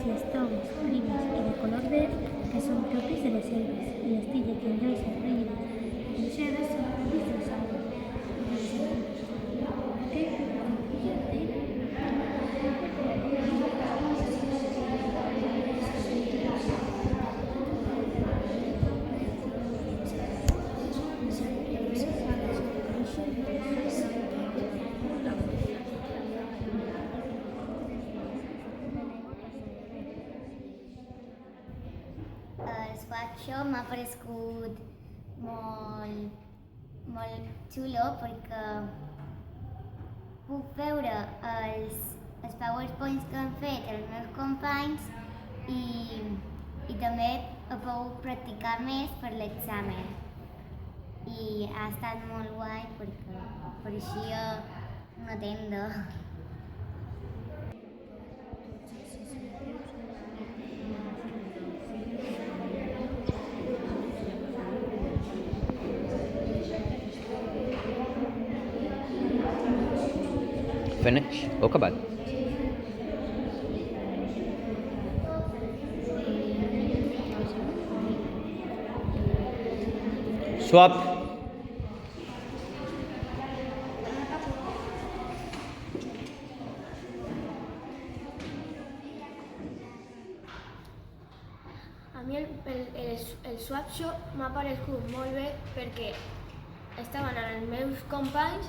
les tons primes i de color verd que són propis de les selves, i les tiges llenyoses, rígides i gruixades són propis del sòl. El swag show m'ha paregut molt xulo perquè puc veure els PowerPoints que han fet els meus companys i també he pogut practicar més per l'examen. I ha estat molt guai perquè pareixia una tenda. Finish o acabat? Swap. A mi el swap show m'ha paregut molt bé perquè estaven els meus companys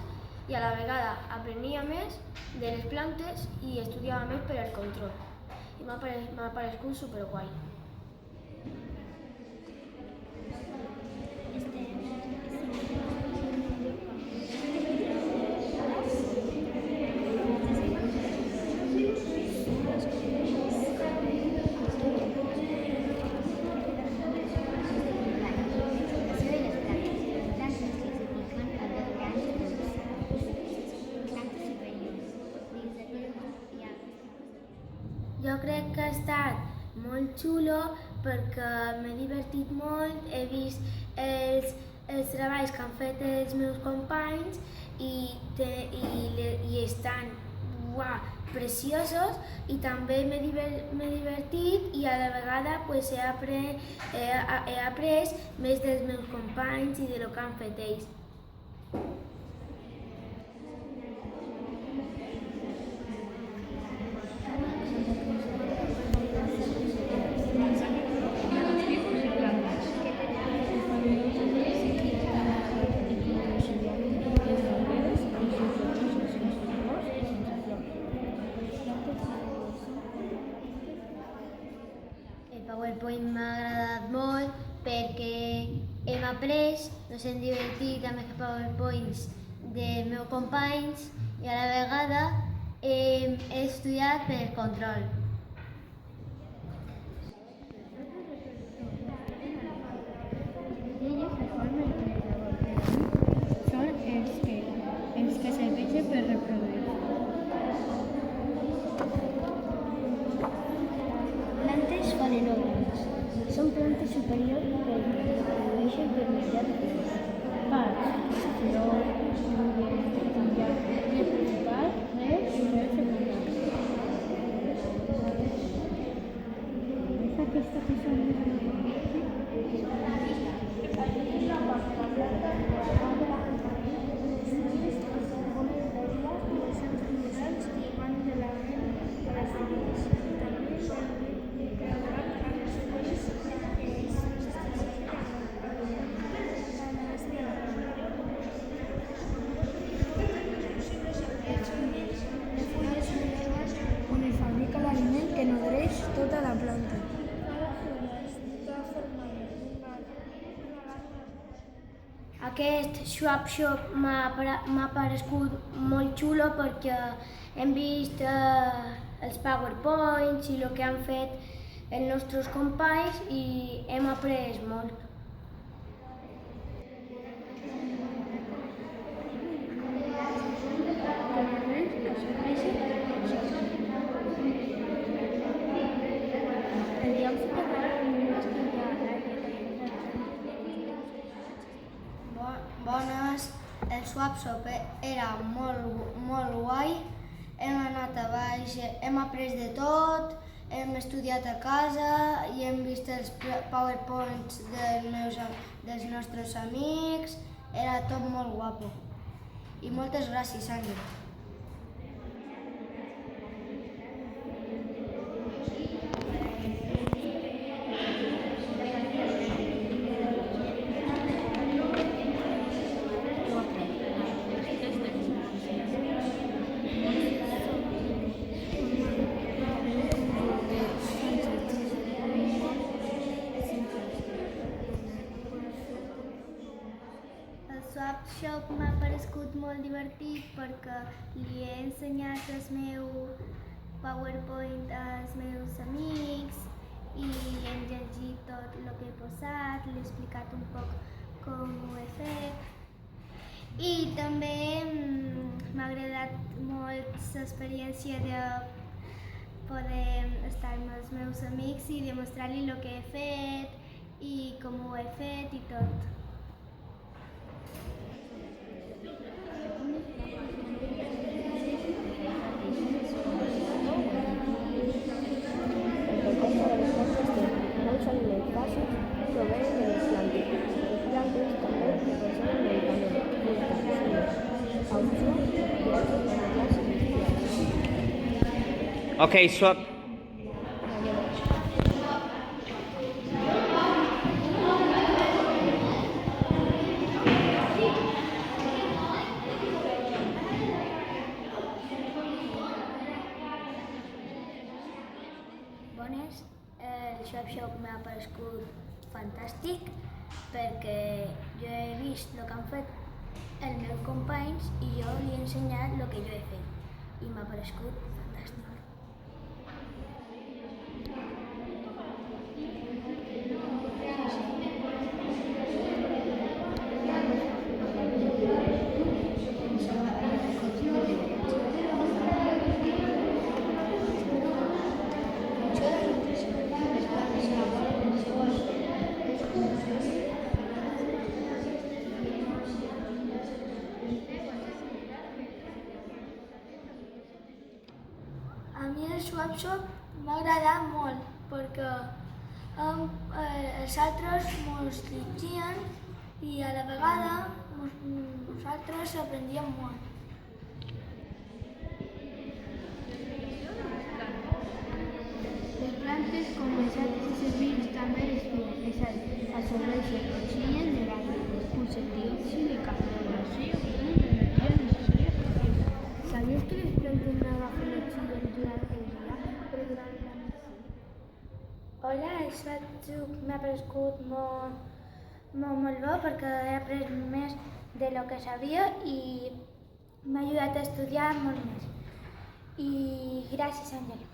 i a la vegada aprenia més de les plantes i estudiava més per al control. I m'ha paregut superguai. Jo crec que ha estat molt xulo perquè m'he divertit molt, he vist els treballs que han fet els meus companys i estan preciosos i també m'he divertit i a la vegada pues, he après més dels meus companys i de lo que han fet ells. El PowerPoint m'ha agradat molt perquè hem après, ens hem divertit amb els PowerPoints dels meus companys i a la vegada he estudiat per control. Són els que serveixen per reproduir. Plantes falenògenes. Són plantes superiors que reprodueixen per mitjà de flors. Parts, flor, fulles, tija, res principal, res i res secundari. És aquesta que són que nodreix tota la planta. Aquest swap shop m'ha paregut molt xulo perquè hem vist els PowerPoints i el que han fet els nostres companys i hem après molt. Bones, el swap shop era molt guai, hem anat a baix, hem après de tot hem estudiat a casa i hem vist els PowerPoints dels nostres amics. Era tot molt guapo. I moltes gràcies, Àngel. El Swap Shop m'ha paregut molt divertit perquè li he ensenyat el meu PowerPoint als meus amics i hem llegit tot el que he posat, l'he explicat un poc com ho he fet. I també m'ha agradat molt l'experiència de poder estar amb els meus amics i demostrar-li el que he fet i com ho he fet i tot. Molts aliments bàsics provenen de les plantes. Les plantes també proporcionen medicaments, vitamines, auxó i altres materials industrials. Okay, swap. Bones, el Swap Shop m'ha paregut fantàstic perquè jo he vist el que han fet els meus companys i jo li he ensenyat el que jo he fet i m'ha paregut fantàstic. A mi el Swap Shop m'ha agradat molt perquè els altres ens llegien i a la vegada nosaltres aprendíem molt. Les plantes, com els altres servis, també absorbeixen oxigen de l'aire, expulsen diòxid de carboni, així obtenen l'energia necessària per viure. Sabies que les plantes no agafen oxigen durant el dia, però durant la nit sí? Hola, el Swap Shop m'ha paregut molt bo perquè he après més de lo que sabia i m'ha ajudat a estudiar molt més. I gràcies, Àngel.